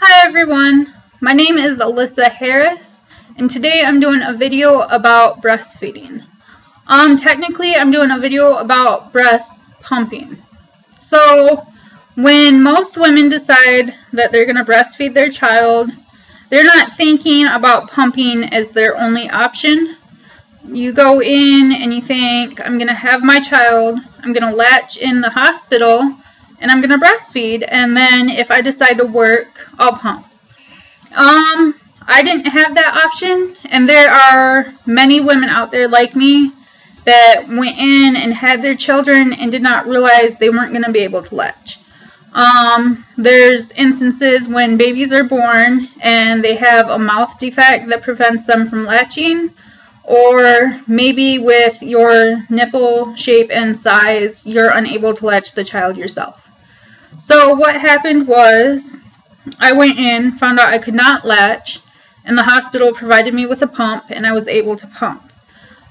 Hi everyone, my name is Alyssa Harris, and today I'm doing a video about breastfeeding. Technically I'm doing a video about breast pumping. So, when most women decide that they're going to breastfeed their child, they're not thinking about pumping as their only option. You go in and you think, I'm going to have my child, I'm going to latch in the hospital, and I'm going to breastfeed, and then if I decide to work, I'll pump. I didn't have that option, and there are many women out there like me that went in and had their children and did not realize they weren't going to be able to latch. There's instances when babies are born and they have a mouth defect that prevents them from latching, or maybe with your nipple shape and size, you're unable to latch the child yourself. So what happened was, I went in, found out I could not latch, and the hospital provided me with a pump, and I was able to pump.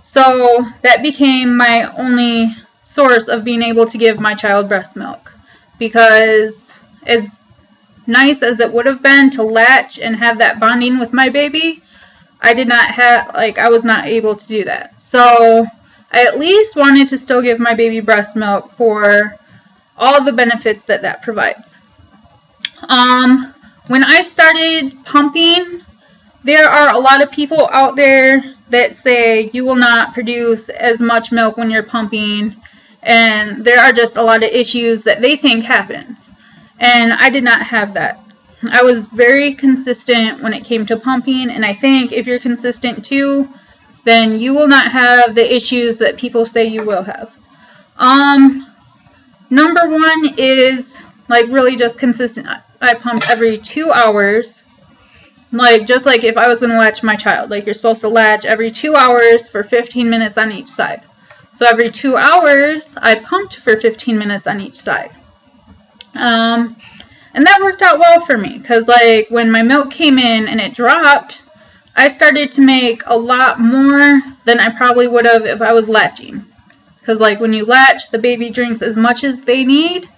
So that became my only source of being able to give my child breast milk, because as nice as it would have been to latch and have that bonding with my baby, I was not able to do that. So I at least wanted to still give my baby breast milk for all the benefits that provides. When I started pumping, there are a lot of people out there that say you will not produce as much milk when you're pumping, and there are just a lot of issues that they think happens. And I did not have that. I was very consistent when it came to pumping, and I think if you're consistent too, then you will not have the issues that people say you will have. Number one is really just consistent. I pump every 2 hours, just like if I was going to latch my child. You're supposed to latch every 2 hours for 15 minutes on each side. So every 2 hours, I pumped for 15 minutes on each side. And that worked out well for me, because when my milk came in and it dropped, I started to make a lot more than I probably would have if I was latching. Because when you latch, the baby drinks as much as they need,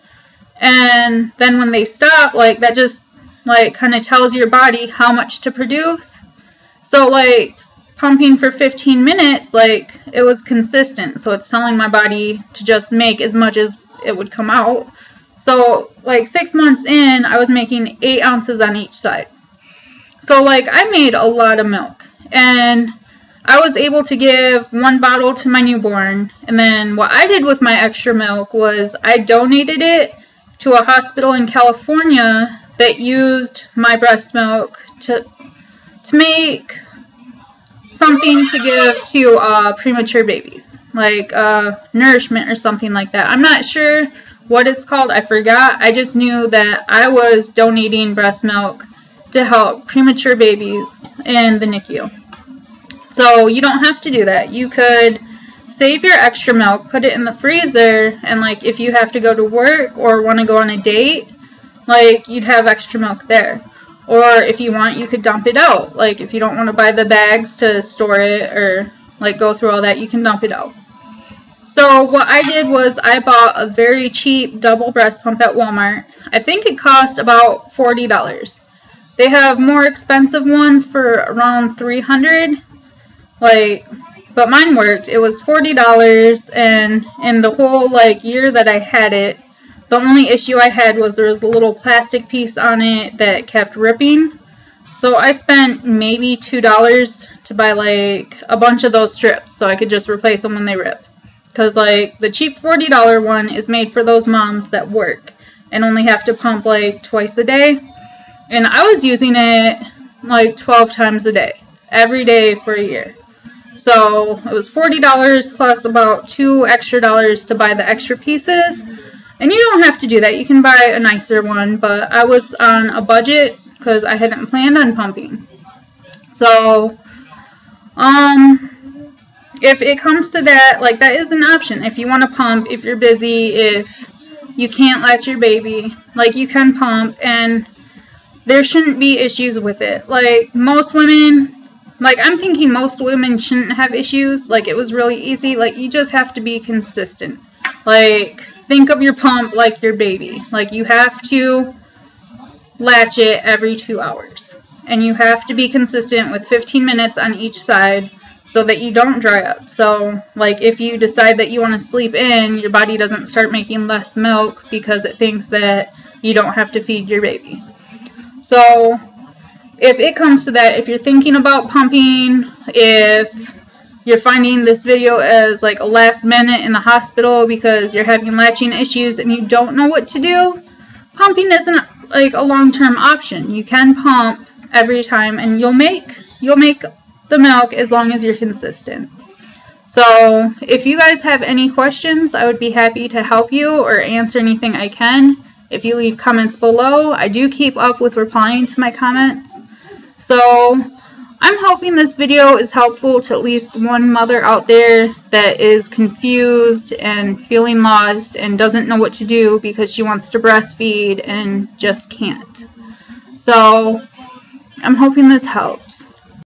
and then when they stop, that just kind of tells your body how much to produce. So pumping for 15 minutes, it was consistent, so it's telling my body to just make as much as it would come out. So 6 months in, I was making 8 ounces on each side. So I made a lot of milk, and I was able to give 1 bottle to my newborn, and then what I did with my extra milk was I donated it to a hospital in California that used my breast milk to make something to give to premature babies, nourishment or something like that. I'm not sure what it's called, I forgot. I just knew that I was donating breast milk to help premature babies in the NICU. So you don't have to do that. You could save your extra milk, put it in the freezer, and if you have to go to work or want to go on a date, you'd have extra milk there. Or if you want, you could dump it out. If you don't want to buy the bags to store it or go through all that, you can dump it out. So what I did was I bought a very cheap double breast pump at Walmart. I think it cost about $40. They have more expensive ones for around $300. But mine worked. It was $40, and in the whole year that I had it, the only issue I had was there was a little plastic piece on it that kept ripping. So I spent maybe $2 to buy a bunch of those strips so I could just replace them when they rip. Because the cheap $40 one is made for those moms that work and only have to pump twice a day. And I was using it 12 times a day, every day for a year. So it was $40 plus about $2 extra to buy the extra pieces. And you don't have to do that. You can buy a nicer one, but I was on a budget because I hadn't planned on pumping. So, if it comes to that, that is an option. If you want to pump, if you're busy, if you can't latch your baby, you can pump, and there shouldn't be issues with it. Most women, I'm thinking most women shouldn't have issues. It was really easy. You just have to be consistent. Think of your pump like your baby. You have to latch it every 2 hours. And you have to be consistent with 15 minutes on each side so that you don't dry up. So, like, if you decide that you want to sleep in, your body doesn't start making less milk because it thinks that you don't have to feed your baby. So, if it comes to that, if you're thinking about pumping, if you're finding this video as like a last minute in the hospital because you're having latching issues and you don't know what to do, pumping isn't like a long-term option. You can pump every time and you'll make the milk as long as you're consistent. So if you guys have any questions, I would be happy to help you or answer anything I can. If you leave comments below, I do keep up with replying to my comments. So I'm hoping this video is helpful to at least one mother out there that is confused and feeling lost and doesn't know what to do because she wants to breastfeed and just can't. So I'm hoping this helps.